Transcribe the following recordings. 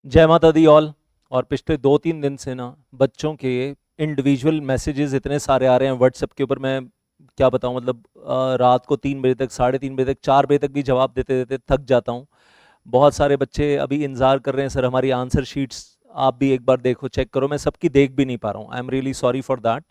जय माता the all. और पिछले 2-3 दिन से ना बच्चों के इंडिविजुअल मैसेजेस इतने सारे आ रहे हैं व्हाट्सएप के ऊपर। मैं क्या बताऊं, मतलब रात को 3 बजे तक, 3:30 बजे तक, 4 बजे तक भी जवाब देते देते थक जाता हूं। बहुत सारे बच्चे अभी इंतज़ार कर रहे हैं, सर हमारी आंसर शीट्स आप भी एक बार देखो, चेक करो। मैं सबकी देख भी नहीं पा रहा हूँ, आई am really sorry for that.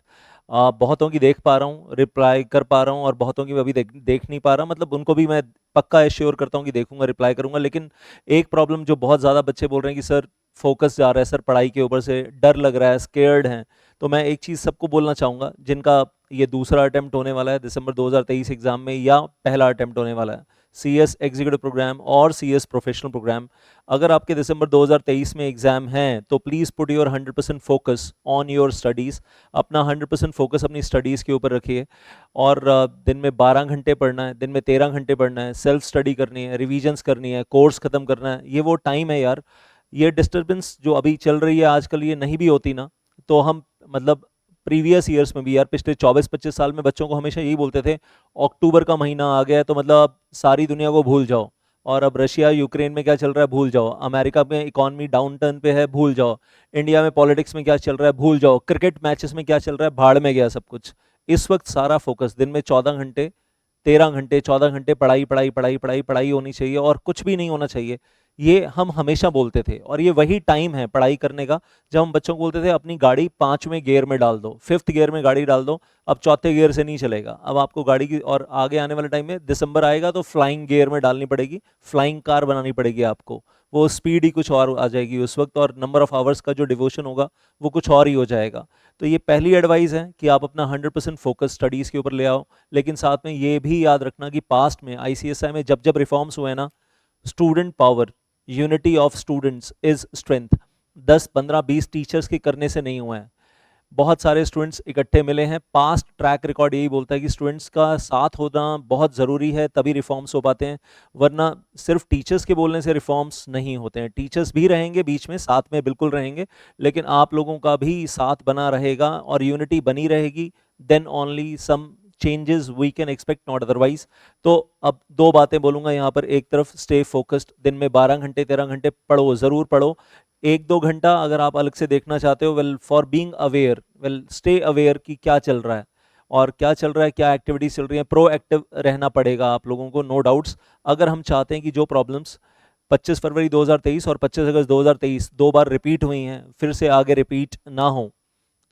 बहुतों की देख पा रहा हूँ, रिप्लाई कर पा रहा हूँ, और बहुतों की मैं अभी देख नहीं पा रहा। मतलब उनको भी मैं पक्का एश्योर करता हूँ कि देखूंगा, रिप्लाई करूंगा। लेकिन एक प्रॉब्लम जो बहुत ज़्यादा बच्चे बोल रहे हैं कि सर फोकस जा रहा है, सर पढ़ाई के ऊपर से डर लग रहा है, स्केर्ड हैं। तो मैं एक चीज़ सबको बोलना चाहूँगा, जिनका ये दूसरा अटेम्प्ट होने वाला है दिसंबर 2023 एग्जाम में, या पहला अटेम्प्ट होने वाला है सी एस एग्जीक्यूटिव प्रोग्राम और सी एस प्रोफेशनल प्रोग्राम। अगर आपके दिसंबर 2023 में एग्जाम हैं तो please put your 100% focus on your studies. अपना 100% फोकस अपनी स्टडीज़ के ऊपर रखिए। और दिन में 12 घंटे पढ़ना है, दिन में 13 घंटे पढ़ना है, सेल्फ स्टडी करनी है, रिविजन्स करनी है, कोर्स खत्म करना है। ये वो टाइम है यार। ये डिस्टर्बेंस जो अभी चल रही है आजकल, ये नहीं भी होती ना, तो हम मतलब प्रीवियस ईयर्स में भी यार, पिछले 24-25 साल में बच्चों को हमेशा यही बोलते थे अक्टूबर का महीना आ गया है तो मतलब अब सारी दुनिया को भूल जाओ। और अब रशिया यूक्रेन में क्या चल रहा है भूल जाओ, अमेरिका में इकॉनमी डाउन टर्न पे है भूल जाओ, इंडिया में पॉलिटिक्स में क्या चल रहा है भूल जाओ, क्रिकेट मैचेस में क्या चल रहा है भाड़ में गया सब कुछ। इस वक्त सारा फोकस दिन में 14 घंटे, 13 घंटे, 14 घंटे पढ़ाई पढ़ाई पढ़ाई पढ़ाई पढ़ाई होनी चाहिए, और कुछ भी नहीं होना चाहिए। ये हम हमेशा बोलते थे, और ये वही टाइम है पढ़ाई करने का जब हम बच्चों को बोलते थे अपनी गाड़ी 5वें गियर में डाल दो, 5th गियर में गाड़ी डाल दो। अब चौथे गियर से नहीं चलेगा, अब आपको गाड़ी की, और आगे आने वाले टाइम में दिसंबर आएगा तो फ्लाइंग गियर में डालनी पड़ेगी, फ्लाइंग कार बनानी पड़ेगी आपको। वो स्पीड ही कुछ और आ जाएगी उस वक्त, और नंबर ऑफ आवर्स का जो डिवोशन होगा वो कुछ और ही हो जाएगा। तो ये पहली एडवाइस है कि आप अपना 100% फोकस स्टडीज़ के ऊपर ले आओ। लेकिन साथ में ये भी याद रखना कि पास्ट में आईसीएसआई में जब जब रिफॉर्म्स हुए ना, student power, unity of students is strength, 10 15 20 teachers के करने से नहीं हुआ है। बहुत सारे स्टूडेंट्स इकट्ठे मिले हैं। पास्ट ट्रैक रिकॉर्ड यही बोलता है कि स्टूडेंट्स का साथ होना बहुत ज़रूरी है, तभी रिफॉर्म्स हो पाते हैं। वरना सिर्फ टीचर्स के बोलने से रिफॉर्म्स नहीं होते हैं। टीचर्स भी रहेंगे बीच में, साथ में बिल्कुल रहेंगे, लेकिन आप लोगों का भी साथ बना रहेगा और यूनिटी बनी रहेगी, then only some changes we can expect, not otherwise. तो अब दो बातें बोलूंगा यहाँ पर। एक तरफ स्टे फोकस्ड, दिन में 12 घंटे 13 घंटे पढ़ो, ज़रूर पढ़ो। 1-2 घंटा अगर आप अलग से देखना चाहते हो, well for being aware, well stay aware कि क्या चल रहा है और क्या चल रहा है, क्या एक्टिविटीज चल रही हैं। प्रो एक्टिव रहना पड़ेगा आप लोगों को, नो डाउट्स। अगर हम चाहते हैं कि जो प्रॉब्लम्स 25 फरवरी 2023 और 25 अगस्त 2023 दो बार रिपीट हुई हैं फिर से आगे रिपीट ना हो,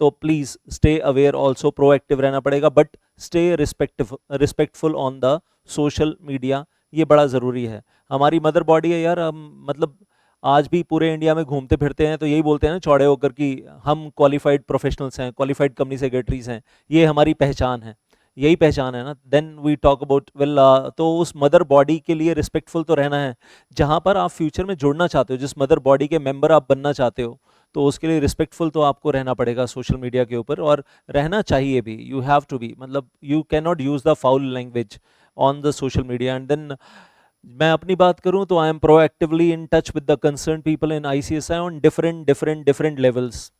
तो please stay aware, also proactive रहना पड़ेगा, but stay respectful on the social media. ये बड़ा ज़रूरी है। हमारी मदर बॉडी है यार, हम मतलब आज भी पूरे इंडिया में घूमते फिरते हैं तो यही बोलते हैं ना चौड़े होकर कि हम क्वालिफाइड प्रोफेशनल्स हैं, क्वालिफाइड कंपनी सेक्रेटरीज हैं। ये हमारी पहचान है, यही पहचान है ना। Then we talk about, well तो उस मदर बॉडी के लिए रिस्पेक्टफुल तो रहना है। जहाँ पर आप फ्यूचर में जुड़ना चाहते हो, जिस मदर बॉडी के मेंबर आप बनना चाहते हो, तो उसके लिए रिस्पेक्टफुल तो आपको रहना पड़ेगा सोशल मीडिया के ऊपर, और रहना चाहिए भी। यू हैव टू बी, मतलब you can not use the foul language on the social media. And then मैं अपनी बात करूं तो I am proactively in touch with the concern people in ICSI on different different different levels.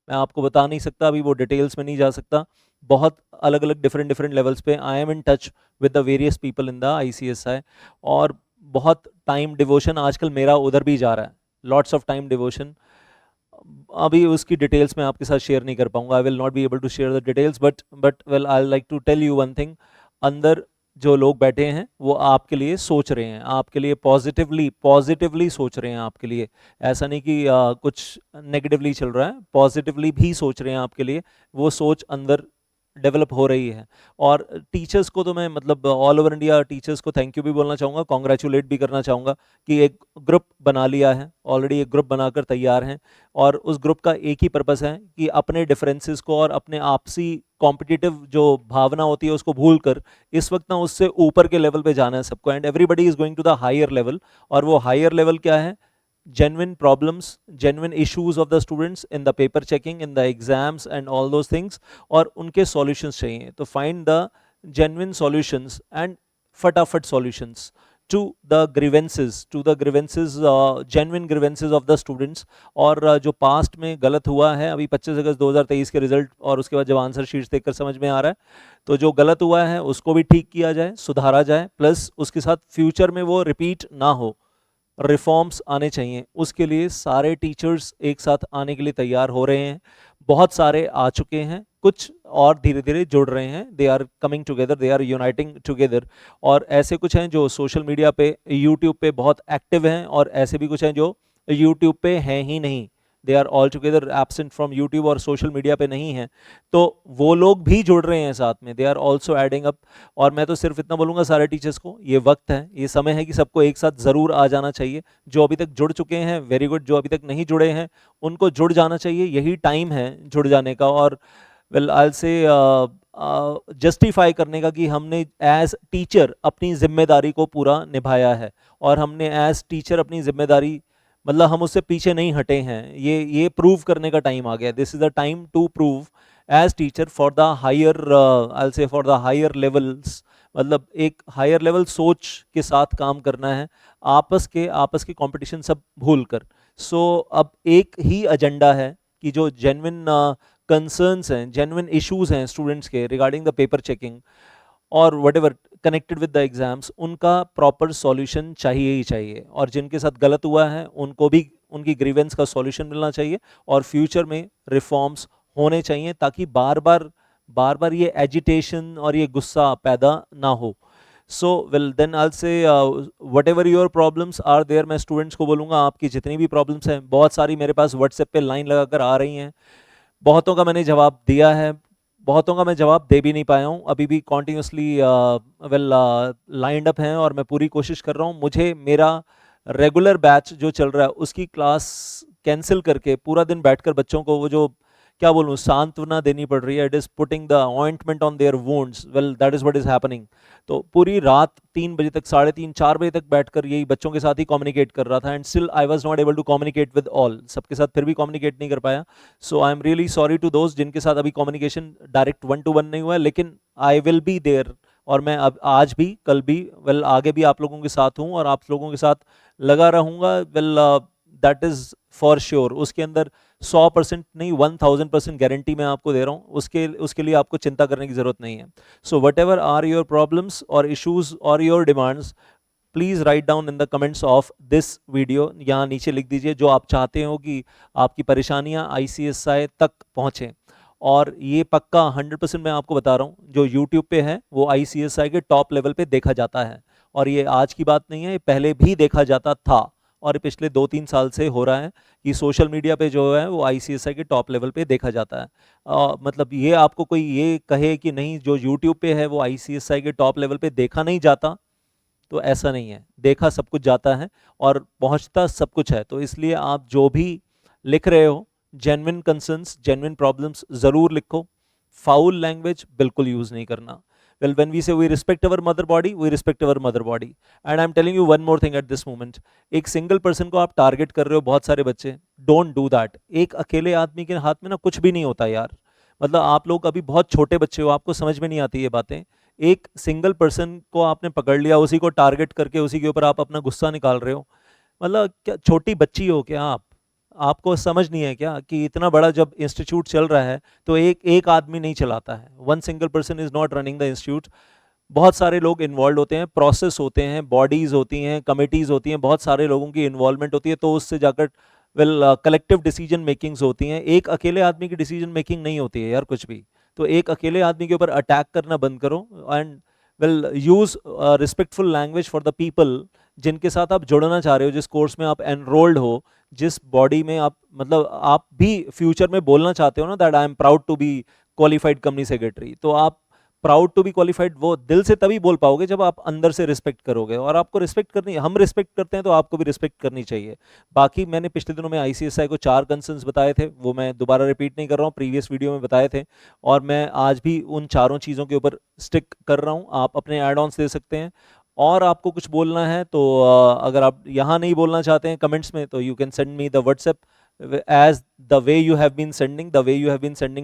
मैं आपको बता नहीं सकता, अभी वो डिटेल्स में नहीं जा सकता। बहुत अलग अलग डिफरेंट डिफरेंट लेवल्स पे I am in touch with the various people in the ICSI. और बहुत टाइम डिवोशन आजकल मेरा उधर भी जा रहा है, लॉट्स ऑफ टाइम डिवोशन। अभी उसकी डिटेल्स मैं आपके साथ शेयर नहीं कर पाऊंगा, I will not be able to share the details, but well I like to tell you one thing. अंदर जो लोग बैठे हैं वो आपके लिए सोच रहे हैं, आपके लिए पॉजिटिवली पॉजिटिवली सोच रहे हैं आपके लिए। ऐसा नहीं कि कुछ नेगेटिवली चल रहा है, पॉजिटिवली भी सोच रहे हैं आपके लिए। वो सोच अंदर डेवलप हो रही है। और टीचर्स को तो मैं मतलब ऑल ओवर इंडिया टीचर्स को थैंक यू भी बोलना चाहूँगा, कॉन्ग्रेचुलेट भी करना चाहूँगा कि एक ग्रुप बना लिया है, ऑलरेडी एक ग्रुप बनाकर तैयार हैं। और उस ग्रुप का एक ही पर्पस है कि अपने डिफरेंसेस को और अपने आपसी कॉम्पिटिटिव जो भावना होती है उसको भूल कर इस वक्त ना उससे ऊपर के लेवल पे जाना है सबको, and everybody is going to the higher level. और वो हायर लेवल क्या है? genuine problems, genuine issues of the students in the paper checking, in the exams and all those things, और उनके solutions चाहिए। तो find the genuine solutions and फटाफट solutions to the grievances, genuine grievances of the students। और जो past में गलत हुआ है, अभी 25 अगस्त 2023 के रिजल्ट और उसके बाद जब आंसर शीट्स देखकर समझ में आ रहा है, तो जो गलत हुआ है उसको भी ठीक किया जाए, सुधारा जाए, प्लस उसके साथ फ्यूचर में वो रिपीट ना हो। रिफॉर्म्स आने चाहिए, उसके लिए सारे टीचर्स एक साथ आने के लिए तैयार हो रहे हैं। बहुत सारे आ चुके हैं, कुछ और धीरे धीरे जुड़ रहे हैं, they are coming together, they are uniting together. और ऐसे कुछ हैं जो सोशल मीडिया पे, यूट्यूब पे बहुत एक्टिव हैं, और ऐसे भी कुछ हैं जो यूट्यूब पे हैं ही नहीं, they are all together absent from YouTube और सोशल मीडिया पे नहीं हैं। तो वो लोग भी जुड़ रहे हैं साथ में, they are also adding up. और मैं तो सिर्फ इतना बोलूँगा सारे टीचर्स को, ये वक्त है, ये समय है कि सबको एक साथ ज़रूर आ जाना चाहिए। जो अभी तक जुड़ चुके हैं वेरी गुड, जो अभी तक नहीं जुड़े हैं उनको जुड़ जाना चाहिए, यही टाइम है जुड़ जाने का। और वेल आई से जस्टिफाई करने का कि हमने एज टीचर अपनी जिम्मेदारी को पूरा निभाया है, और हमने एज टीचर अपनी जिम्मेदारी, मतलब हम उससे पीछे नहीं हटे हैं, ये प्रूव करने का टाइम आ गया। This is the time to prove as teacher for the higher, I say for the higher levels, मतलब एक हायर लेवल सोच के साथ काम करना है, आपस के कंपटीशन सब भूल कर। सो अब एक ही एजेंडा है कि जो जेन्युइन कंसर्न्स हैं, जेन्युइन इश्यूज हैं स्टूडेंट्स के रिगार्डिंग द पेपर चेकिंग और what ever connected with the exams, उनका प्रॉपर सॉल्यूशन चाहिए ही चाहिए। और जिनके साथ गलत हुआ है उनको भी उनकी ग्रीवेंस का सॉल्यूशन मिलना चाहिए, और फ्यूचर में रिफॉर्म्स होने चाहिए, ताकि बार बार ये एजिटेशन और ये गुस्सा पैदा ना हो। So well then I say whatever your problems are there, मैं स्टूडेंट्स को बोलूँगा आपकी जितनी भी प्रॉब्लम्स हैं, बहुत सारी मेरे पास व्हाट्सएप पे लाइन लगाकर आ रही हैं, बहुतों का मैंने जवाब दिया है, बहुतों का मैं जवाब दे भी नहीं पाया हूँ, अभी भी कॉन्टिन्यूसली वेल लाइंड अप हैं, और मैं पूरी कोशिश कर रहा हूँ। मुझे मेरा रेगुलर बैच जो चल रहा है उसकी क्लास कैंसिल करके पूरा दिन बैठकर बच्चों को वो जो क्या बोलूँ सांत्वना देनी पड़ रही है, it is putting the ointment on their wounds, well that is what is happening. तो पूरी रात 3 बजे तक, 3:30 4 बजे तक बैठकर यही बच्चों के साथ ही कम्युनिकेट कर रहा था, and still I was not able to communicate with all, सबके साथ फिर भी कम्युनिकेट नहीं कर पाया। So I am really sorry to दोस्त जिनके साथ अभी कम्युनिकेशन डायरेक्ट 1-to-1 नहीं हुआ है, लेकिन आई विल बी देयर, और मैं अब आज भी कल भी वेल आगे भी आप लोगों के साथ हूँ और आप लोगों के साथ लगा रहूँगा। Well that is for sure, उसके अंदर 100% नहीं 1000% गारंटी मैं आपको दे रहा हूँ, उसके उसके लिए आपको चिंता करने की ज़रूरत नहीं है। So whatever are your problems और इशूज़ और your demands, please write down in the comments of this video, यहाँ नीचे लिख दीजिए जो आप चाहते हो कि आपकी परेशानियाँ ICSI तक पहुँचें। और ये पक्का 100% मैं आपको बता रहा हूँ, जो यूट्यूब पे है वो ICSI के टॉप लेवल पे देखा जाता है, और ये आज की बात नहीं है, ये पहले भी देखा जाता था, और पिछले 2-3 साल से हो रहा है कि सोशल मीडिया पे जो है वो ICSI के टॉप लेवल पे देखा जाता है। मतलब ये आपको कोई ये कहे कि नहीं जो यूट्यूब पे है वो ICSI के टॉप लेवल पे देखा नहीं जाता, तो ऐसा नहीं है, देखा सब कुछ जाता है और पहुंचता सब कुछ है। तो इसलिए आप जो भी लिख रहे हो, जेन्युइन कंसर्न्स, जेन्युइन प्रॉब्लम्स ज़रूर लिखो, फाउल लैंग्वेज बिल्कुल यूज़ नहीं करना। Well, when we say we respect our mother body, we respect our mother body. And I'm telling you one more thing at this moment. एक single person को आप target कर रहे हो, बहुत सारे बच्चे, डोंट डू दैट। एक अकेले आदमी के हाथ में ना कुछ भी नहीं होता यार, मतलब आप लोग अभी बहुत छोटे बच्चे हो, आपको समझ में नहीं आती ये बातें। एक सिंगल पर्सन को आपने पकड़ लिया, उसी को टारगेट करके उसी के ऊपर आप अपना गुस्सा निकाल रहे हो, मतलब क्या छोटी बच्ची हो क्या आप? आपको समझ नहीं है क्या कि इतना बड़ा जब इंस्टीट्यूट चल रहा है तो एक एक आदमी नहीं चलाता है, one single person is not running the institute, बहुत सारे लोग इन्वॉल्व होते हैं, प्रोसेस होते हैं, बॉडीज होती हैं, कमिटीज़ होती हैं, बहुत सारे लोगों की इन्वॉल्वमेंट होती है, तो उससे जाकर वेल कलेक्टिव डिसीजन मेकिंग्स होती हैं, एक अकेले आदमी की डिसीजन मेकिंग नहीं होती है यार कुछ भी। तो एक अकेले आदमी के ऊपर अटैक करना बंद करो, and well use respectful language for the people जिनके साथ आप जुड़ना चाह रहे हो, जिस कोर्स में आप एनरोल्ड हो, जिस बॉडी में आप मतलब आप भी फ्यूचर में बोलना चाहते हो ना that I am proud to be qualified company secretary, तो आप प्राउड टू बी क्वालिफाइड वो दिल से तभी बोल पाओगे जब आप अंदर से रिस्पेक्ट करोगे, और आपको रिस्पेक्ट करनी, हम रिस्पेक्ट करते हैं तो आपको भी रिस्पेक्ट करनी चाहिए। बाकी मैंने पिछले दिनों में ICSI को 4 कंसर्न्स बताए थे, वो मैं दोबारा रिपीट नहीं कर रहा हूँ, प्रीवियस वीडियो में बताए थे, और मैं आज भी उन चारों चीज़ों के ऊपर स्टिक कर रहा हूँ। आप अपने एड ऑन्स दे सकते हैं, और आपको कुछ बोलना है तो अगर आप यहाँ नहीं बोलना चाहते हैं कमेंट्स में, तो you can send me the WhatsApp as the way you have been sending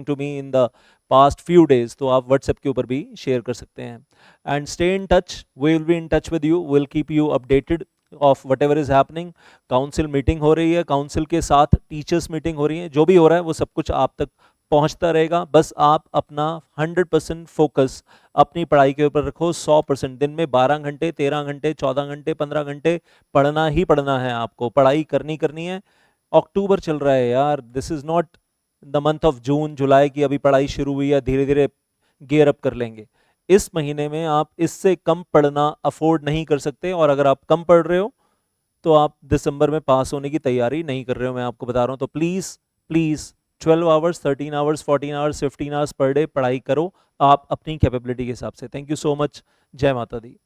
to me in the past few days, तो आप WhatsApp के ऊपर भी शेयर कर सकते हैं। and stay in touch, we will be in touch with you, we'll keep you updated of whatever is happening। Council meeting हो रही है, काउंसिल के साथ टीचर्स मीटिंग हो रही है, जो भी हो रहा है वो सब कुछ आप तक पहुंचता रहेगा। बस आप अपना 100% फोकस अपनी पढ़ाई के ऊपर रखो। 100% दिन में 12 घंटे, 13 घंटे, 14 घंटे, 15 घंटे पढ़ना ही पढ़ना है, आपको पढ़ाई करनी है। अक्टूबर चल रहा है यार, this is not the month of June July की अभी पढ़ाई शुरू हुई है, धीरे धीरे गियर अप कर लेंगे। इस महीने में आप इससे कम पढ़ना अफोर्ड नहीं कर सकते, और अगर आप कम पढ़ रहे हो तो आप दिसंबर में पास होने की तैयारी नहीं कर रहे हो, मैं आपको बता रहा हूँ। तो please please 12 hours, 13 hours, 14 hours, 15 hours per day पढ़ाई करो आप अपनी कैपेबिलिटी के हिसाब से। Thank you so much. जय माता दी।